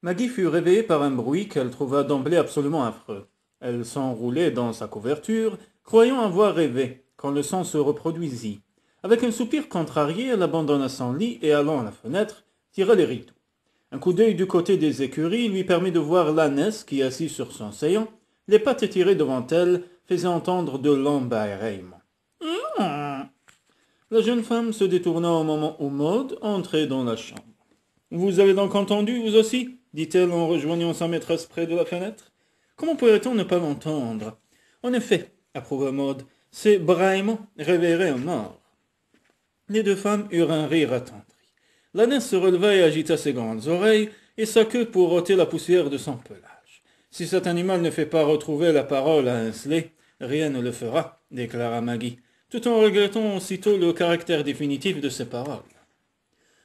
Maggie fut réveillée par un bruit qu'elle trouva d'emblée absolument affreux. Elle s'enroulait dans sa couverture, croyant avoir rêvé, quand le son se reproduisit. Avec un soupir contrarié, elle abandonna son lit et allant à la fenêtre, tira les rideaux. Un coup d'œil du côté des écuries lui permit de voir l'ânesse qui, assise sur son séant, les pattes étirées devant elle, faisait entendre de longs bâillements. La jeune femme se détourna au moment où Maud entrait dans la chambre. Vous avez donc entendu, vous aussi dit-elle en rejoignant sa maîtresse près de la fenêtre. Comment pourrait-on ne pas l'entendre? En effet, approuva Maud, ces braillements réveilleraient un mort. Les deux femmes eurent un rire attendri. L'ânesse se releva et agita ses grandes oreilles et sa queue pour ôter la poussière de son pelage. Si cet animal ne fait pas retrouver la parole à Ainsley, rien ne le fera, déclara Maggie, tout en regrettant aussitôt le caractère définitif de ses paroles.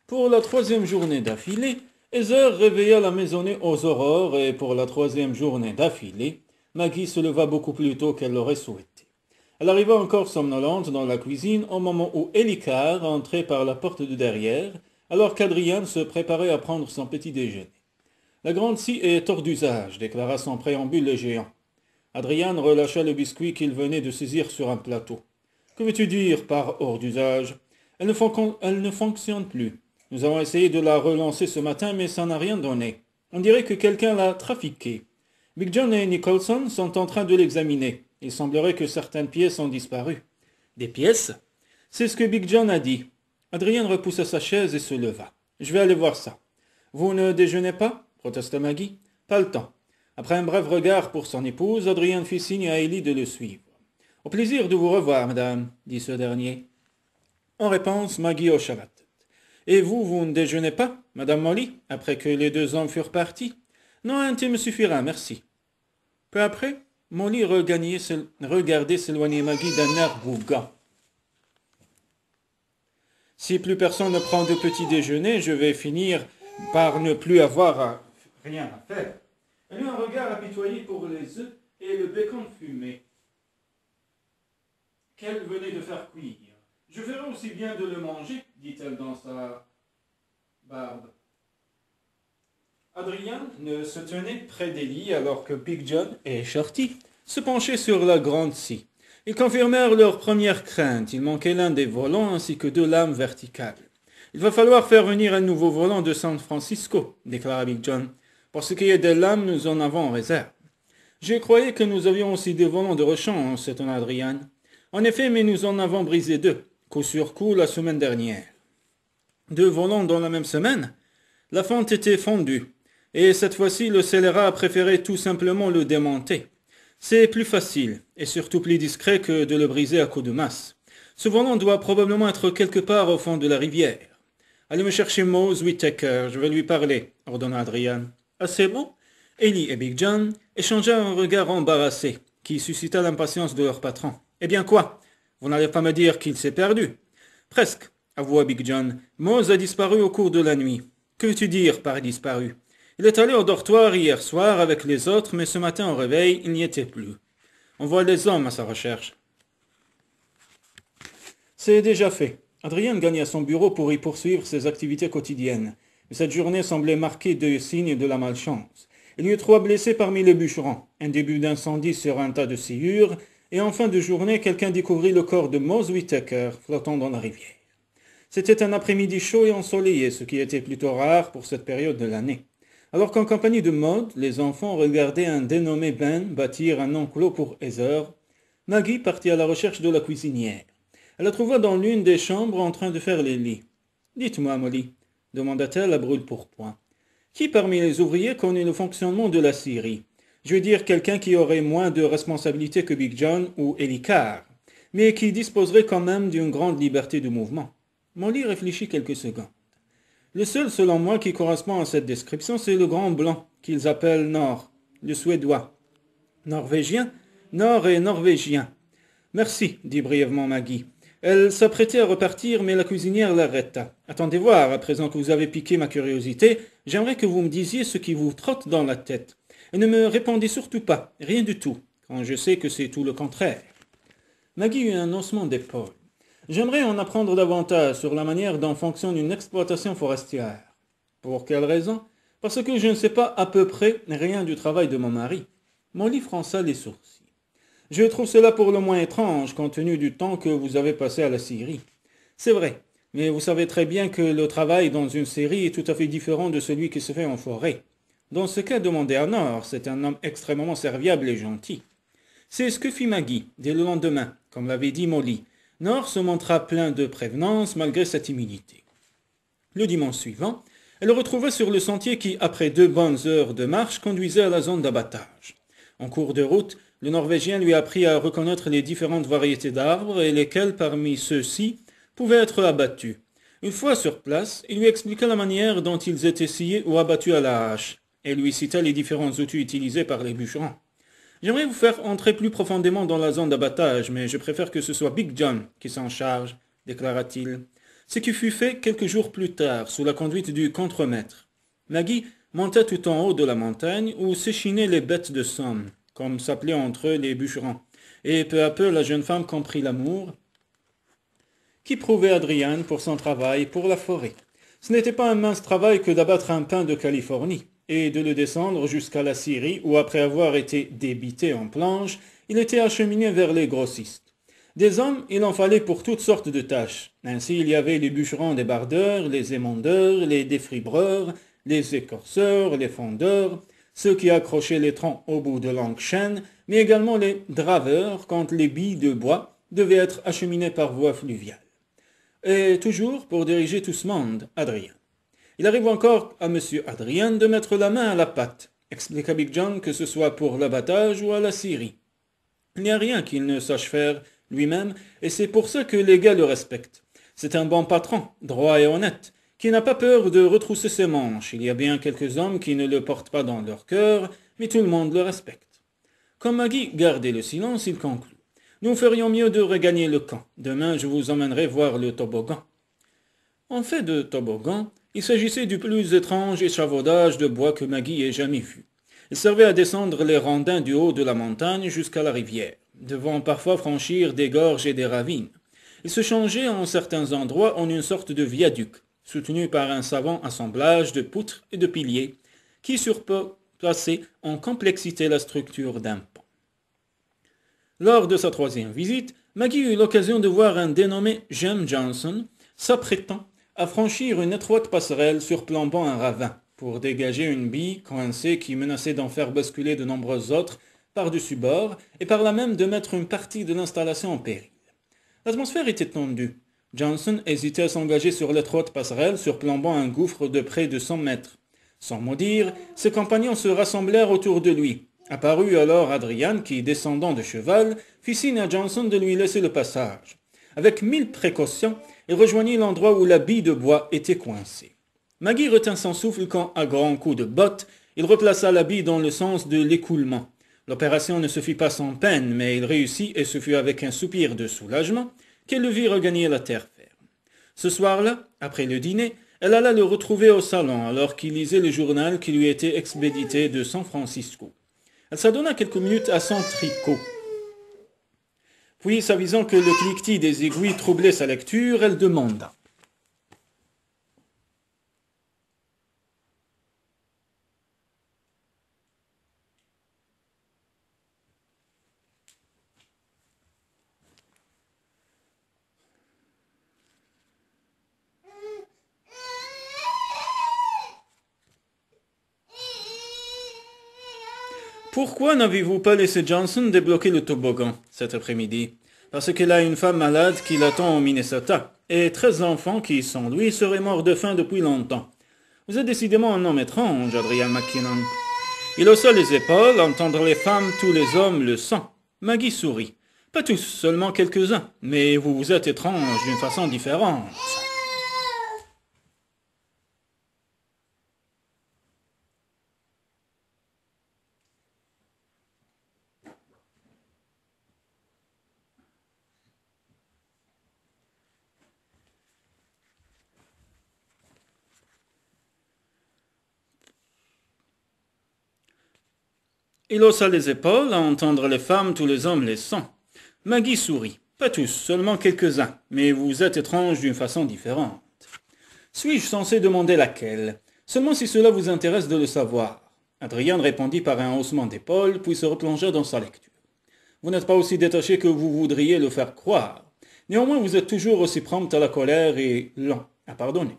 Pour la troisième journée d'affilée, Heather réveilla la maisonnée aux aurores et pour la troisième journée d'affilée, Maggie se leva beaucoup plus tôt qu'elle l'aurait souhaité. Elle arriva encore somnolente dans la cuisine au moment où Ellicard entrait par la porte de derrière, alors qu'Adrian se préparait à prendre son petit déjeuner. La grande scie est hors d'usage, déclara sans préambule le géant. Adrian relâcha le biscuit qu'il venait de saisir sur un plateau. Que veux-tu dire par hors d'usage? Elle ne fonctionne plus. Nous avons essayé de la relancer ce matin, mais ça n'a rien donné. On dirait que quelqu'un l'a trafiquée. Big John et Nicholson sont en train de l'examiner. Il semblerait que certaines pièces ont disparu. Des pièces? C'est ce que Big John a dit. Adrien repoussa sa chaise et se leva. Je vais aller voir ça. Vous ne déjeunez pas? Protesta Maggie. Pas le temps. Après un bref regard pour son épouse, Adrien fit signe à Ellie de le suivre. Au plaisir de vous revoir, madame, dit ce dernier. En réponse, Maggie hocha la tête. Et vous, vous ne déjeunez pas, madame Molly, après que les deux hommes furent partis? Non, un thé me suffira, merci. Peu après, Molly regardait s'éloigner Maggie d'un air bougat. Si plus personne ne prend de petit déjeuner, je vais finir par ne plus avoir rien à faire. Elle eut un regard apitoyé pour les œufs et le bacon fumé qu'elle venait de faire cuire. Je ferai aussi bien de le manger, dit-elle dans sa barbe. Adrien ne se tenait près d'Ellie alors que Big John et Shorty se penchaient sur la grande scie. Ils confirmèrent leur première crainte. Il manquait l'un des volants ainsi que 2 lames verticales. Il va falloir faire venir un nouveau volant de San Francisco, déclara Big John. Pour ce qui est des lames, nous en avons en réserve. Je croyais que nous avions aussi des volants de rechange, s'étonna Adrien. En effet, mais nous en avons brisé 2, coup sur coup la semaine dernière. 2 volants dans la même semaine? La fente était fondue, et cette fois-ci le scélérat a préféré tout simplement le démonter. C'est plus facile, et surtout plus discret que de le briser à coups de masse. Ce volant doit probablement être quelque part au fond de la rivière. Allez me chercher Mose Whittaker, je vais lui parler, ordonna Adrian. À ces mots, Ellie et Big John échangèrent un regard embarrassé, qui suscita l'impatience de leur patron. Eh bien quoi? Vous n'allez pas me dire qu'il s'est perdu? Presque, avoua Big John. Mose a disparu au cours de la nuit. Que veux-tu dire par disparu? Il est allé au dortoir hier soir avec les autres, mais ce matin au réveil, il n'y était plus. On voit les hommes à sa recherche. C'est déjà fait. Adrien gagna son bureau pour y poursuivre ses activités quotidiennes. Mais cette journée semblait marquée de signes de la malchance. Il y eut 3 blessés parmi les bûcherons, un début d'incendie sur un tas de sciures, et en fin de journée, quelqu'un découvrit le corps de Mose Whittaker flottant dans la rivière. C'était un après-midi chaud et ensoleillé, ce qui était plutôt rare pour cette période de l'année. Alors qu'en compagnie de Maud, les enfants regardaient un dénommé Ben bâtir un enclos pour Heather, Maggie partit à la recherche de la cuisinière. Elle la trouva dans l'une des chambres en train de faire les lits. « Dites-moi, Molly, demanda-t-elle à brûle-pourpoint, qui parmi les ouvriers connaît le fonctionnement de la scierie? Je veux dire quelqu'un qui aurait moins de responsabilité que Big John ou Ellicard, mais qui disposerait quand même d'une grande liberté de mouvement. » Molly réfléchit quelques secondes. Le seul, selon moi, qui correspond à cette description, c'est le grand blanc, qu'ils appellent Nord, le suédois. Norvégien? Nord et norvégien. Merci, dit brièvement Maggie. Elle s'apprêtait à repartir, mais la cuisinière l'arrêta. Attendez voir, à présent que vous avez piqué ma curiosité, j'aimerais que vous me disiez ce qui vous trotte dans la tête. Et ne me répondez surtout pas, rien du tout, quand je sais que c'est tout le contraire. Maggie eut un haussement d'épaule. J'aimerais en apprendre davantage sur la manière dont fonctionne une exploitation forestière. Pour quelle raison? Parce que je ne sais pas à peu près rien du travail de mon mari. Molly fronça les sourcils. Je trouve cela pour le moins étrange, compte tenu du temps que vous avez passé à la Syrie. C'est vrai, mais vous savez très bien que le travail dans une série est tout à fait différent de celui qui se fait en forêt. Dans ce cas, demandez à Nord, c'est un homme extrêmement serviable et gentil. C'est ce que fit Maggie, dès le lendemain, comme l'avait dit Molly. Nord se montra plein de prévenance malgré sa timidité. Le dimanche suivant, elle le retrouva sur le sentier qui, après 2 bonnes heures de marche, conduisait à la zone d'abattage. En cours de route, le Norvégien lui apprit à reconnaître les différentes variétés d'arbres et lesquels parmi ceux-ci pouvaient être abattus. Une fois sur place, il lui expliqua la manière dont ils étaient sciés ou abattus à la hache, et lui cita les différents outils utilisés par les bûcherons. J'aimerais vous faire entrer plus profondément dans la zone d'abattage, mais je préfère que ce soit Big John qui s'en charge, déclara-t-il. Ce qui fut fait quelques jours plus tard, sous la conduite du contremaître. Maggie monta tout en haut de la montagne où s'échinaient les bêtes de somme, comme s'appelaient entre eux les bûcherons, et peu à peu la jeune femme comprit l'amour qu'éprouvait Adrian pour son travail pour la forêt. Ce n'était pas un mince travail que d'abattre un pin de Californie, et de le descendre jusqu'à la Syrie où, après avoir été débité en planches, il était acheminé vers les grossistes. Des hommes, il en fallait pour toutes sortes de tâches. Ainsi, il y avait les bûcherons débardeurs, les émondeurs, les défibreurs, les écorceurs, les fondeurs, ceux qui accrochaient les troncs au bout de longues chaînes, mais également les draveurs quand les billes de bois devaient être acheminées par voie fluviale. Et toujours, pour diriger tout ce monde, Adrien. Il arrive encore à M. Adrien de mettre la main à la pâte, expliqua Big John, que ce soit pour l'abattage ou à la scierie. Il n'y a rien qu'il ne sache faire lui-même, et c'est pour ça que les gars le respectent. C'est un bon patron, droit et honnête, qui n'a pas peur de retrousser ses manches. Il y a bien quelques hommes qui ne le portent pas dans leur cœur, mais tout le monde le respecte. Comme Maggie gardait le silence, il conclut. Nous ferions mieux de regagner le camp. Demain, je vous emmènerai voir le toboggan. En fait de toboggan, il s'agissait du plus étrange échafaudage de bois que Maggie ait jamais vu. Il servait à descendre les randins du haut de la montagne jusqu'à la rivière, devant parfois franchir des gorges et des ravines. Il se changeait en certains endroits en une sorte de viaduc, soutenu par un savant assemblage de poutres et de piliers, qui surpassait en complexité la structure d'un pont. Lors de sa 3e visite, Maggie eut l'occasion de voir un dénommé Jem Johnson s'apprêtant à franchir une étroite passerelle surplombant un ravin pour dégager une bille coincée qui menaçait d'en faire basculer de nombreuses autres par-dessus bord et par là même de mettre une partie de l'installation en péril. L'atmosphère était tendue. Johnson hésitait à s'engager sur l'étroite passerelle surplombant un gouffre de près de 100 mètres. Sans mot dire, ses compagnons se rassemblèrent autour de lui. Apparut alors Adrian qui, descendant de cheval, fit signe à Johnson de lui laisser le passage. Avec 1000 précautions, il rejoignit l'endroit où la bille de bois était coincée. Maggie retint son souffle quand, à grands coups de botte, il replaça la bille dans le sens de l'écoulement. L'opération ne se fit pas sans peine, mais il réussit et ce fut avec un soupir de soulagement qu'elle le vit regagner la terre ferme. Ce soir-là, après le dîner, elle alla le retrouver au salon alors qu'il lisait le journal qui lui était expédité de San Francisco. Elle s'adonna quelques minutes à son tricot. Puis, s'avisant que le cliquetis des aiguilles troublait sa lecture, elle demanda. Pourquoi n'avez-vous pas laissé Johnson débloquer le toboggan cet après-midi? Parce qu'il a une femme malade qui l'attend au Minnesota, et 13 enfants qui, sans lui, seraient morts de faim depuis longtemps. Vous êtes décidément un homme étrange, Adrian McKinnon. Il haussa les épaules, entendre les femmes, tous les hommes le sang. Maggie sourit. Pas tous, seulement quelques-uns, mais vous êtes étrange d'une façon différente. Il haussa les épaules, à entendre les femmes, tous les hommes les sons. Maggie sourit. Pas tous, seulement quelques-uns, mais vous êtes étrange d'une façon différente. Suis-je censé demander laquelle? Seulement si cela vous intéresse de le savoir. Adrian répondit par un haussement d'épaule, puis se replongea dans sa lecture. Vous n'êtes pas aussi détaché que vous voudriez le faire croire. Néanmoins, vous êtes toujours aussi prompt à la colère et lent à pardonner.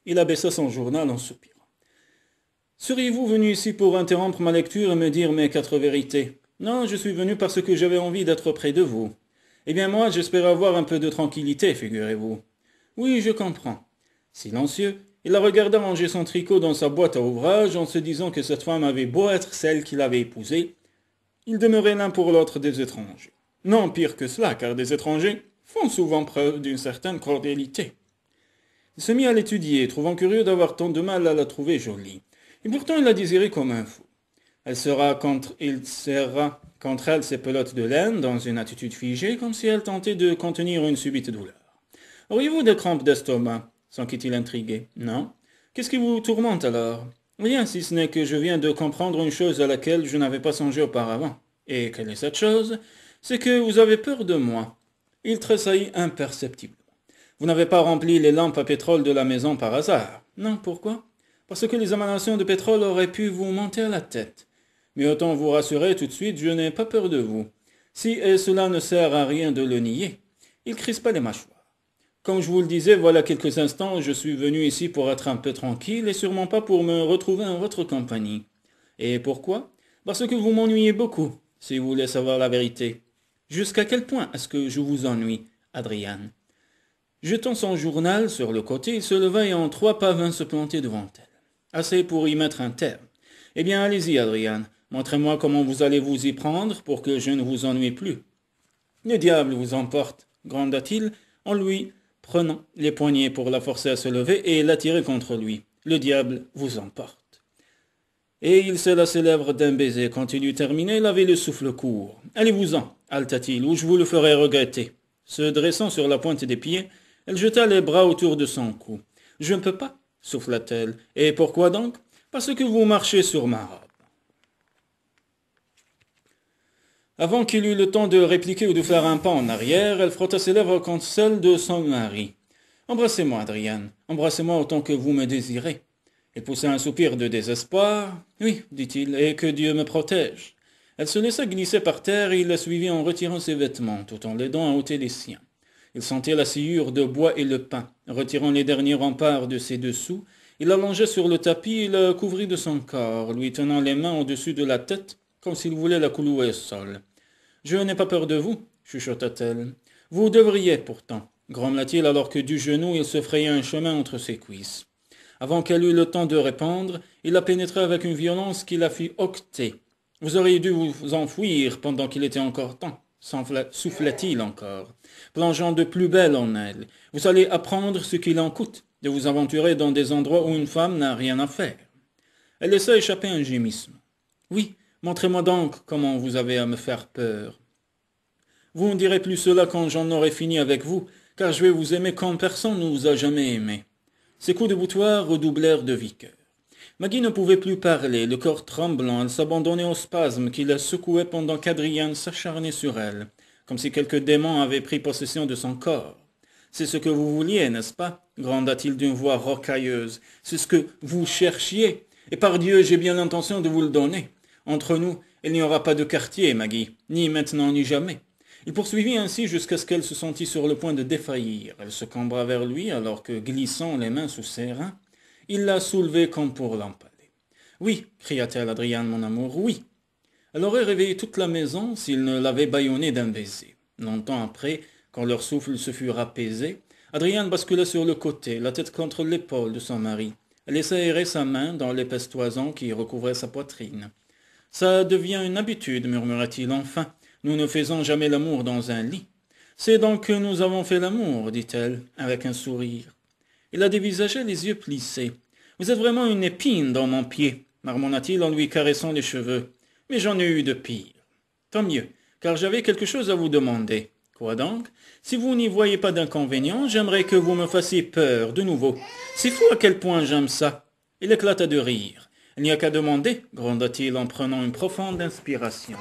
Il abaissa son journal en soupirant. Seriez-vous venu ici pour interrompre ma lecture et me dire mes 4 vérités? Non, je suis venu parce que j'avais envie d'être près de vous. Eh bien moi, j'espérais avoir un peu de tranquillité, figurez-vous. Oui, je comprends. Silencieux, il la regarda ranger son tricot dans sa boîte à ouvrage en se disant que cette femme avait beau être celle qu'il avait épousée. Ils demeuraient l'un pour l'autre des étrangers. Non, pire que cela, car des étrangers font souvent preuve d'une certaine cordialité. Il se mit à l'étudier, trouvant curieux d'avoir tant de mal à la trouver jolie. Et pourtant il la désirait comme un fou. Il serra contre elle ses pelotes de laine dans une attitude figée, comme si elle tentait de contenir une subite douleur. Auriez-vous des crampes d'estomac? S'enquit-il intrigué. Non. Qu'est-ce qui vous tourmente alors? Rien, si ce n'est que je viens de comprendre une chose à laquelle je n'avais pas songé auparavant. Et quelle est cette chose? C'est que vous avez peur de moi. Il tressaillit imperceptiblement. Vous n'avez pas rempli les lampes à pétrole de la maison par hasard. Non, pourquoi? Parce que les émanations de pétrole auraient pu vous monter à la tête. Mais autant vous rassurer tout de suite, je n'ai pas peur de vous. Si et cela ne sert à rien de le nier. Il crispa les mâchoires. Comme je vous le disais, voilà quelques instants, je suis venu ici pour être un peu tranquille et sûrement pas pour me retrouver en votre compagnie. Et pourquoi? Parce que vous m'ennuyez beaucoup, si vous voulez savoir la vérité. Jusqu'à quel point est-ce que je vous ennuie, Adrian? Jetant son journal sur le côté, il se leva et en 3 pas vint se planter devant elle. Assez pour y mettre un terme. Eh bien, allez-y, Adrian. Montrez-moi comment vous allez vous y prendre pour que je ne vous ennuie plus. Le diable vous emporte, gronda-t-il, en lui prenant les poignets pour la forcer à se lever et l'attirer contre lui. Le diable vous emporte. Et il scella ses lèvres d'un baiser. Quand il eut terminé, il avait le souffle court. Allez-vous-en, haleta-t-il, ou je vous le ferai regretter. Se dressant sur la pointe des pieds, elle jeta les bras autour de son cou. Je ne peux pas, souffla-t-elle. Et pourquoi donc? Parce que vous marchez sur ma robe. Avant qu'il eût le temps de répliquer ou de faire un pas en arrière, elle frotta ses lèvres contre celles de son mari. « Embrassez-moi, Adrian, embrassez-moi autant que vous me désirez. » Il poussa un soupir de désespoir. « Oui, dit-il, et que Dieu me protège. » Elle se laissa glisser par terre et il la suivit en retirant ses vêtements, tout en l'aidant à ôter les siens. Il sentait la sciure de bois et le pain. Retirant les derniers remparts de ses dessous, il l'allongea sur le tapis et la couvrit de son corps, lui tenant les mains au-dessus de la tête, comme s'il voulait la clouer au sol. « Je n'ai pas peur de vous, chuchota-t-elle. Vous devriez pourtant, grommela-t-il alors que du genou il se frayait un chemin entre ses cuisses. Avant qu'elle eût le temps de répondre, il la pénétra avec une violence qui la fit octer. Vous auriez dû vous enfuir pendant qu'il était encore temps, souffla-t-il encore, plongeant de plus belle en elle. Vous allez apprendre ce qu'il en coûte de vous aventurer dans des endroits où une femme n'a rien à faire. Elle laissa échapper un gémissement. Oui, montrez-moi donc comment vous avez à me faire peur. Vous ne direz plus cela quand j'en aurai fini avec vous, car je vais vous aimer comme personne ne vous a jamais aimé. Ses coups de boutoir redoublèrent de vigueur. Maggie ne pouvait plus parler, le corps tremblant, elle s'abandonnait au spasme qui la secouait pendant qu'Adrian s'acharnait sur elle, comme si quelque démon avait pris possession de son corps. « C'est ce que vous vouliez, n'est-ce pas ?» gronda-t-il d'une voix rocailleuse. « C'est ce que vous cherchiez, et par Dieu, j'ai bien l'intention de vous le donner. Entre nous, il n'y aura pas de quartier, Maggie, ni maintenant ni jamais. » Il poursuivit ainsi jusqu'à ce qu'elle se sentit sur le point de défaillir. Elle se cambra vers lui alors que, glissant les mains sous ses reins, il la soulevait comme pour l'empaler. « Oui, cria-t-elle, Adrian, mon amour, oui. » Elle aurait réveillé toute la maison s'il ne l'avait bâillonnée d'un baiser. Longtemps après, quand leur souffle se fut apaisé, Adrian bascula sur le côté, la tête contre l'épaule de son mari. Elle laissa errer sa main dans l'épaisse toison qui recouvrait sa poitrine. « Ça devient une habitude, murmura-t-il enfin. Nous ne faisons jamais l'amour dans un lit. C'est donc que nous avons fait l'amour, dit-elle, avec un sourire. Il la dévisageait les yeux plissés. Vous êtes vraiment une épine dans mon pied, marmonna-t-il en lui caressant les cheveux. Mais j'en ai eu de pire. Tant mieux, car j'avais quelque chose à vous demander. Quoi donc? Si vous n'y voyez pas d'inconvénient, j'aimerais que vous me fassiez peur, de nouveau. C'est fou à quel point j'aime ça. Il éclata de rire. Il n'y a qu'à demander, gronda-t-il en prenant une profonde inspiration.